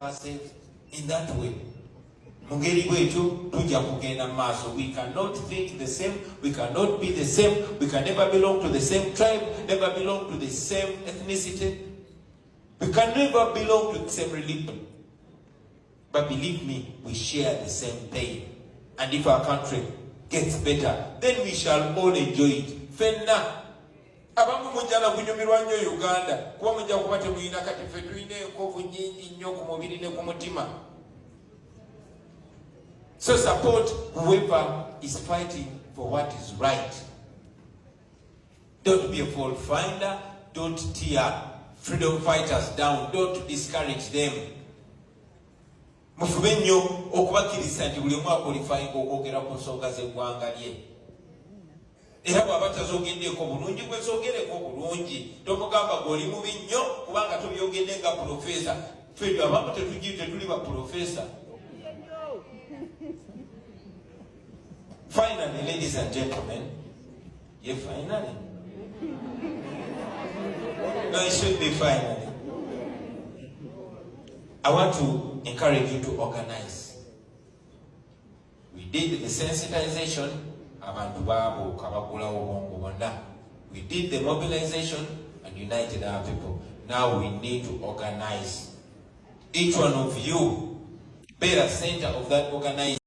ourselves in that way. Mungeri bwetu tujja kugenda maaso. We cannot think the same, we cannot be the same, we can never belong to the same tribe, never belong to the same ethnicity. We can never belong to the same religion. But believe me, we share the same pain. And if our country gets better, then we shall all enjoy it. Fenna. Abamu mujjala kunyumirwa nnyo Uganda kuba mujja kuba temuyina kati ffe tulina enkovu nnyingi nnyo ku mubiri ne ku mutima. So support whoever is fighting for what is right. Don't be a fault finder. Don't tear freedom fighters down. Don't discourage them. Mufube nnyo okubakkiriza nti buli omu akwalifyinga okwogera ku nsonga z'eggwanga lye. Era bw'aba tazogeddeko bulungi gwe zoogereko bulungi. Tomugamba gw'oli mubi nnyo kubanga tobyogedde nga profesa. Ffe abamu tetuli ba profesa. Finally, ladies and gentlemen, finally. No, it should be finally. I want to encourage you to organize. We did the sensitization. We did the mobilization and united our people. Now we need to organize. Each one of you be a center of that organization.